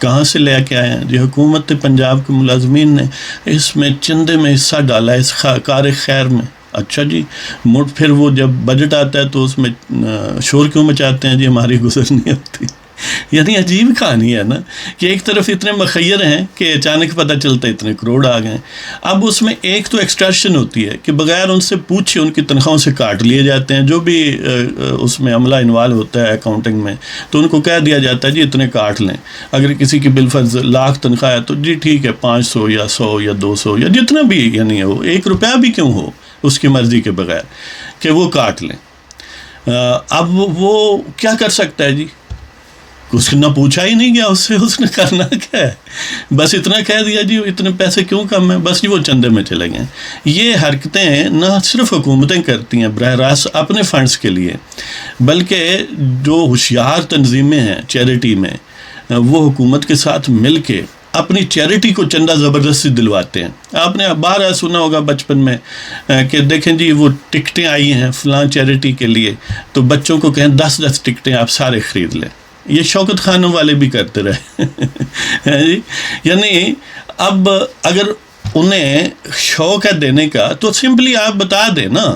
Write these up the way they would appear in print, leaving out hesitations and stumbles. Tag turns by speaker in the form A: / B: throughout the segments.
A: کہاں سے لے کے آئے ہیں جی؟ حکومت پنجاب کے ملازمین نے اس میں چندے میں حصہ ڈالا ہے، اس کار خیر میں. اچھا جی، پھر وہ جب بجٹ آتا ہے تو اس میں شور کیوں مچاتے ہیں جی ہماری گزر نہیں ہوتی. یعنی عجیب کہانی ہے نا کہ ایک طرف اتنے مخیر ہیں کہ اچانک پتہ چلتا ہے اتنے کروڑ آ گئے. اب اس میں ایک تو ایکسٹرشن ہوتی ہے کہ بغیر ان سے پوچھے ان کی تنخواہوں سے کاٹ لیے جاتے ہیں. جو بھی اس میں عملہ انوالو ہوتا ہے اکاؤنٹنگ میں تو ان کو کہہ دیا جاتا ہے جی اتنے کاٹ لیں. اگر کسی کی بالفرض 1,00,000 تنخواہ ہے تو جی ٹھیک ہے 500 یا 100 یا 200 یا جتنا بھی یعنی ہو، 1 روپیہ بھی کیوں ہو اس کی مرضی کے بغیر کہ وہ کاٹ لیں. اب وہ کیا کر سکتا ہے جی؟ اس نہ پوچھا ہی نہیں گیا اس سے، اس نے کرنا کیا ہے؟ بس اتنا کہہ دیا جی اتنے پیسے کیوں کم ہیں، بس جی وہ چندے میں چلے گئے. یہ حرکتیں نہ صرف حکومتیں کرتی ہیں براہ راست اپنے فنڈز کے لیے، بلکہ جو ہوشیار تنظیمیں ہیں چیریٹی میں وہ حکومت کے ساتھ مل کے اپنی چیریٹی کو چندہ زبردستی دلواتے ہیں. آپ نے بارہ سنا ہوگا بچپن میں کہ دیکھیں جی وہ ٹکٹیں آئی ہیں فلاں چیریٹی کے لیے، تو بچوں کو کہیں 10 ٹکٹیں آپ سارے خرید لیں. یہ شوکت خانوں والے بھی کرتے رہے. یعنی اب اگر انہیں شوق ہے دینے کا تو سمپلی آپ بتا دیں نا.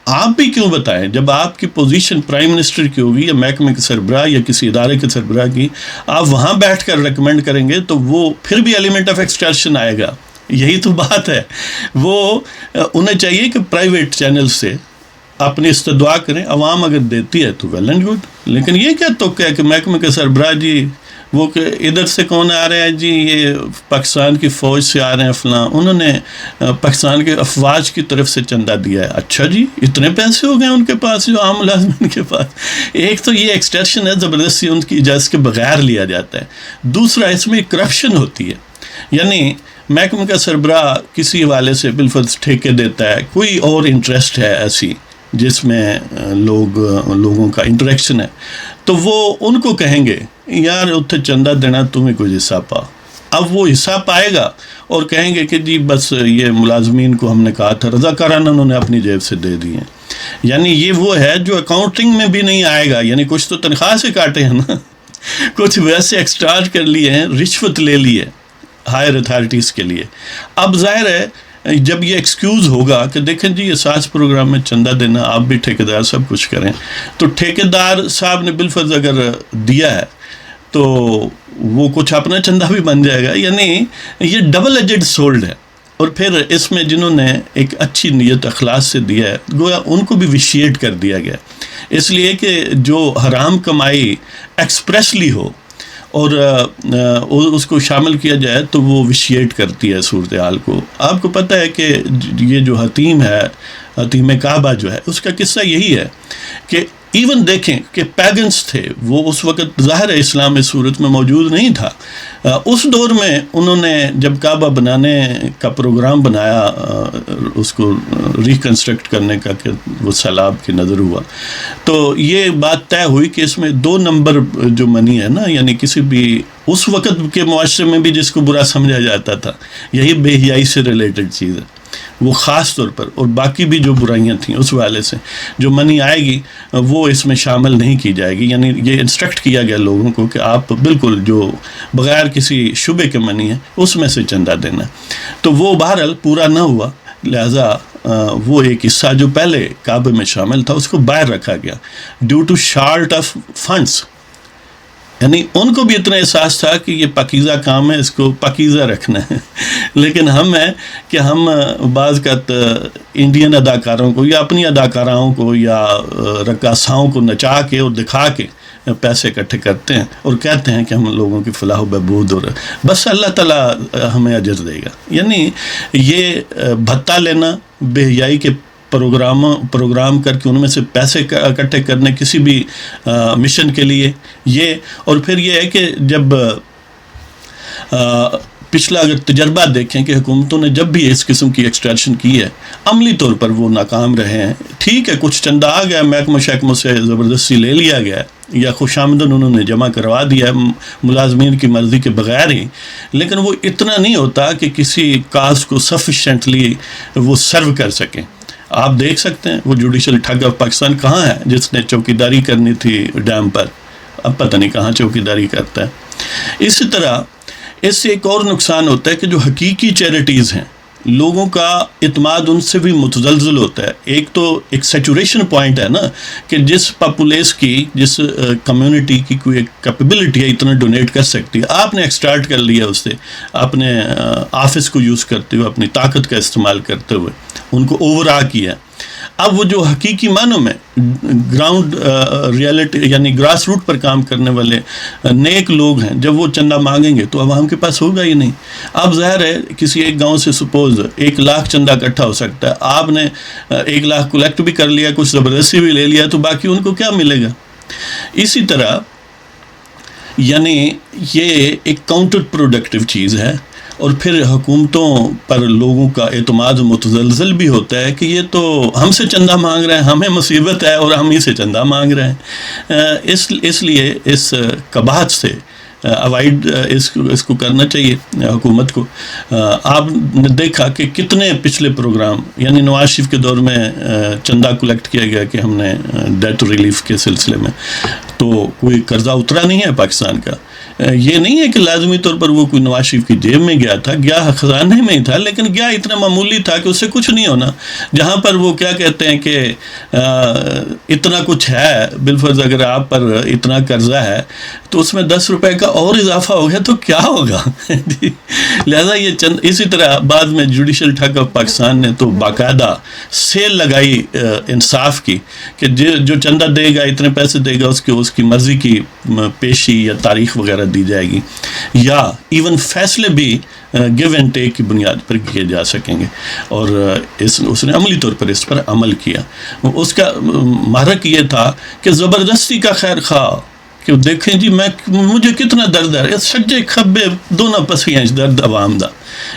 A: آپ بھی کیوں بتائیں جب آپ کی پوزیشن پرائم منسٹر کی ہوگی یا محکمے کے سربراہ یا کسی ادارے کے سربراہ کی، آپ وہاں بیٹھ کر ریکمینڈ کریں گے تو وہ پھر بھی ایلیمنٹ آف ایکسٹرشن آئے گا. یہی تو بات ہے. وہ انہیں چاہیے کہ پرائیویٹ چینل سے اپنی استدعا کریں، عوام اگر دیتی ہے تو ویل اینڈ گڈ. لیکن یہ کیا تو کہ محکمے کے سربراہ جی وہ کہ ادھر سے کون آ رہے ہیں جی یہ پاکستان کی فوج سے آ رہے ہیں فلاں، انہوں نے پاکستان کے افواج کی طرف سے چندہ دیا ہے. اچھا جی اتنے پیسے ہو گئے ان کے پاس جو عام ملازمین کے پاس. ایک تو یہ ایکسٹرشن ہے زبردستی ان کی اجازت کے بغیر لیا جاتا ہے. دوسرا اس میں کرپشن ہوتی ہے. یعنی محکمے کا سربراہ کسی حوالے سے بالفرض ٹھیکے دیتا ہے، کوئی اور انٹرسٹ ہے ایسی جس میں لوگوں کا انٹریکشن ہے، تو وہ ان کو کہیں گے یار اتنے چندہ دینا تمہیں کوئی حصہ پا. اب وہ حصہ پائے گا اور کہیں گے کہ جی بس یہ ملازمین کو ہم نے کہا تھا رضاکارانہ انہوں نے اپنی جیب سے دے دی ہیں. یعنی یہ وہ ہے جو اکاؤنٹنگ میں بھی نہیں آئے گا. یعنی کچھ تو تنخواہ سے کاٹے ہیں نا، کچھ ویسے ایکسٹراج کر لیے ہیں، رشوت لے لی ہے ہائر اتھارٹیز کے لیے. اب ظاہر ہے جب یہ ایکسکیوز ہوگا کہ دیکھیں جی یہ ساز پروگرام میں چندہ دینا آپ بھی ٹھیکیدار سب کچھ کریں، تو ٹھیکیدار صاحب نے بالفرض اگر دیا ہے تو وہ کچھ اپنا چندہ بھی بن جائے گا. یعنی یہ ڈبل ایجڈ سولڈ ہے. اور پھر اس میں جنہوں نے ایک اچھی نیت اخلاص سے دیا ہے گویا ان کو بھی وشیٹ کر دیا گیا، اس لیے کہ جو حرام کمائی ایکسپریسلی ہو اور اس کو شامل کیا جائے تو وہ وشیٹ کرتی ہے صورتحال کو. آپ کو پتہ ہے کہ یہ جو حتیم ہے، حتیم کعبہ جو ہے، اس کا قصہ یہی ہے کہ ایون دیکھیں کہ پیگنس تھے وہ اس وقت، ظاہر ہے اسلام اس صورت میں موجود نہیں تھا. اس دور میں انہوں نے جب کعبہ بنانے کا پروگرام بنایا، اس کو ریکنسٹرکٹ کرنے کا کہ وہ سیلاب کی نظر ہوا، تو یہ بات طے ہوئی کہ اس میں 2 نمبر جو منی ہے نا، یعنی کسی بھی اس وقت کے معاشرے میں بھی جس کو برا سمجھا جاتا تھا، یہی بے حیائی سے ریلیٹڈ چیز ہے وہ خاص طور پر، اور باقی بھی جو برائیاں تھیں اس والے سے جو منی آئے گی وہ اس میں شامل نہیں کی جائے گی. یعنی یہ انسٹرکٹ کیا گیا لوگوں کو کہ آپ بالکل جو بغیر کسی شبے کے منی ہے اس میں سے چندہ دینا. تو وہ بہرحال پورا نہ ہوا، لہذا وہ ایک حصہ جو پہلے کعبے میں شامل تھا اس کو باہر رکھا گیا due to short of funds. یعنی ان کو بھی اتنا احساس تھا کہ یہ پاکیزہ کام ہے، اس کو پاکیزہ رکھنا ہے. لیکن ہم ہیں کہ ہم بعض کا انڈین اداکاروں کو یا اپنی اداکاراؤں کو یا رقاصاؤں کو نچا کے اور دکھا کے پیسے اکٹھے کرتے ہیں اور کہتے ہیں کہ ہم لوگوں کی فلاح و بہبود اور بس اللہ تعالیٰ ہمیں اجر دے گا. یعنی یہ بھتہ لینا، بے حیائی کے پروگرام کر کے ان میں سے پیسے اکٹھے کرنے کسی بھی مشن کے لیے، یہ. اور پھر یہ ہے کہ جب پچھلا اگر تجربہ دیکھیں کہ حکومتوں نے جب بھی اس قسم کی ایکسٹرشن کی ہے عملی طور پر وہ ناکام رہے ہیں. ٹھیک ہے کچھ چندہ آ گیا، محکمہ شہکموں سے زبردستی لے لیا گیا یا خوش آمدن انہوں نے جمع کروا دیا ملازمین کی مرضی کے بغیر ہی، لیکن وہ اتنا نہیں ہوتا کہ کسی کاز کو سفیشینٹلی وہ سرو کر سکیں. آپ دیکھ سکتے ہیں وہ جوڈیشل ٹھگ آف پاکستان کہاں ہے جس نے چوکیداری کرنی تھی ڈیم پر، اب پتہ نہیں کہاں چوکیداری کرتا ہے. اسی طرح اس سے ایک اور نقصان ہوتا ہے کہ جو حقیقی چیریٹیز ہیں لوگوں کا اعتماد ان سے بھی متزلزل ہوتا ہے. ایک تو ایک سیچوریشن پوائنٹ ہے نا کہ جس پاپولیس کی جس کمیونٹی کی کوئی ایک کیپیبلٹی ہے اتنا ڈونیٹ کر سکتی ہے, آپ نے ایکسٹارٹ کر لیا اس سے اپنے آفس کو یوز کرتے ہوئے, اپنی طاقت کا استعمال کرتے ہوئے ان کو اوورا کیا. اب وہ جو حقیقی معنوں میں گراؤنڈ ریالٹی یعنی گراس روٹ پر کام کرنے والے نیک لوگ ہیں, جب وہ چندہ مانگیں گے تو عوام کے پاس ہوگا ہی نہیں. اب ظاہر ہے کسی ایک گاؤں سے سپوز 1,00,000 چندہ اکٹھا ہو سکتا ہے, آپ نے 1,00,000 کلیکٹ بھی کر لیا, کچھ زبردستی بھی لے لیا, تو باقی ان کو کیا ملے گا؟ اسی طرح یعنی یہ ایک کاؤنٹر پروڈکٹیو چیز ہے. اور پھر حکومتوں پر لوگوں کا اعتماد متزلزل بھی ہوتا ہے کہ یہ تو ہم سے چندہ مانگ رہے ہیں, ہمیں مصیبت ہے اور ہم ہی سے چندہ مانگ رہے ہیں. اس لیے اس قباحت سے اوائڈ اس کو کرنا چاہیے حکومت کو. آپ نے دیکھا کہ کتنے پچھلے پروگرام یعنی نواز شریف کے دور میں چندہ کلیکٹ کیا گیا کہ ہم نے ڈیٹ ریلیف کے سلسلے میں, تو کوئی قرضہ اترا نہیں ہے پاکستان کا. یہ نہیں ہے کہ لازمی طور پر وہ کوئی نواز شریف کی جیب میں گیا تھا, گیا خزانے میں ہی تھا, لیکن گیا اتنا معمولی تھا کہ اس سے کچھ نہیں ہونا. جہاں پر وہ کیا کہتے ہیں کہ اتنا کچھ ہے, بالفرض اگر آپ پر اتنا قرضہ ہے تو اس میں 10 روپے کا اور اضافہ ہو گیا تو کیا ہوگا. لہذا یہ اسی طرح بعد میں جوڈیشل ٹھگ آف پاکستان نے تو باقاعدہ سیل لگائی انصاف کی کہ جو چندہ دے گا اتنے پیسے دے گا, اس کی مرضی کی پیشی یا تاریخ وغیرہ دی جائے گی, یا ایون فیصلے بھی گیو اینڈ ٹیک کی بنیاد پر کیے جا سکیں گے. اور اس نے عملی طور پر اس پر عمل کیا. اس کا محرک یہ تھا کہ زبردستی کا خیر خواہ کہ دیکھیں جی مجھے کتنا درد ہے, سجے کھبے دونوں پسیاں درد عوام دا.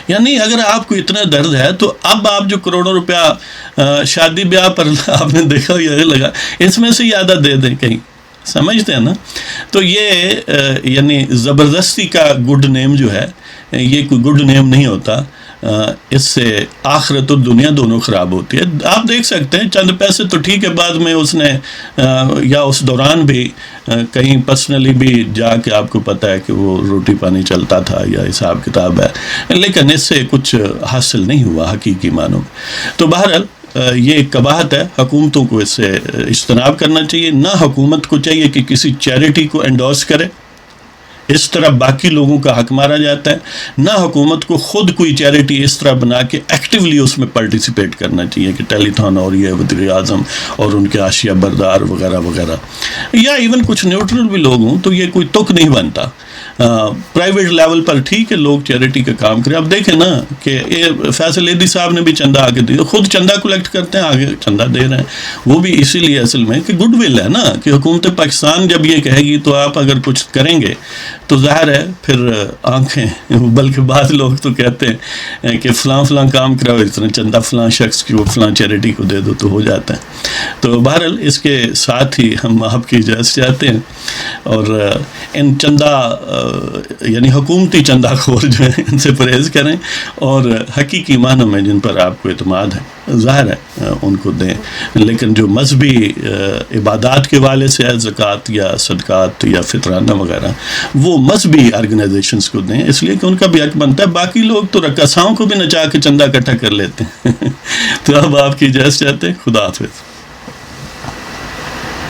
A: یعنی اگر آپ کو اتنا درد ہے تو اب آپ جو کروڑوں روپیہ شادی بیاہ پر آپ نے دیکھا یہ لگا, اس میں سے ہی آدھا دے دیں کہیں, سمجھتے ہیں نا. تو یہ یعنی زبردستی کا گڈ نیم جو ہے یہ کوئی گڈ نیم نہیں ہوتا. اس سے آخرت اور دنیا دونوں خراب ہوتی ہے. آپ دیکھ سکتے ہیں چند پیسے تو ٹھیک ہے, بعد میں اس نے یا اس دوران بھی کہیں پرسنلی بھی جا کے آپ کو پتہ ہے کہ وہ روٹی پانی چلتا تھا یا حساب کتاب ہے, لیکن اس سے کچھ حاصل نہیں ہوا حقیقی معنوں میں. تو بہرحال یہ ایک قباحت ہے, حکومتوں کو اس سے اجتناب کرنا چاہیے. نہ حکومت کو چاہیے کہ کسی چیریٹی کو انڈورس کرے, اس طرح باقی لوگوں کا حق مارا جاتا ہے. نہ حکومت کو خود کوئی چیریٹی اس طرح بنا کے ایکٹیولی اس میں پارٹیسپیٹ کرنا چاہیے کہ ٹیلی تھان اور یہ وزیر اعظم اور ان کے حاشیہ بردار وغیرہ وغیرہ, یا ایون کچھ نیوٹرل بھی لوگ ہوں تو یہ کوئی تک نہیں بنتا. پرائیویٹ لیول پر ٹھیک ہے لوگ چیریٹی کا کام کریں. اب دیکھیں نا کہ فیصل ایدھی صاحب نے بھی چندہ آگے دیا, خود چندہ کلیکٹ کرتے ہیں, آگے چندہ دے رہے ہیں. وہ بھی اسی لیے اصل میں کہ گڈ ول ہے نا کہ حکومت پاکستان جب یہ کہے گی تو آپ اگر کچھ کریں گے تو ظاہر ہے پھر آنکھیں, بلکہ بعض لوگ تو کہتے ہیں کہ فلاں کام کراؤ, اتنا چندہ فلاں شخص کی وہ فلاں چیریٹی کو دے دو تو ہو جاتا ہے. تو بہرحال اس کے ساتھ ہی ہم آپ کی اجازت چاہتے ہیں, اور ان چندہ یعنی حکومتی چندہ خور جو ہیں ان سے پرہیز کریں, اور حقیقی معنوں میں جن پر آپ کو اعتماد ہے ظاہر ہے ان کو دیں. لیکن جو مذہبی عبادات کے والے سے ہے, زکوٰۃ یا صدقات یا فطرانہ وغیرہ, وہ مذہبی آرگنائزیشنز کو دیں, اس لیے کہ ان کا بھی حق بنتا ہے. باقی لوگ تو رقاصاؤں کو بھی نچا کے چندہ اکٹھا کر لیتے ہیں. تو اب آپ کی اجازت چاہتے ہیں. خدا حافظ.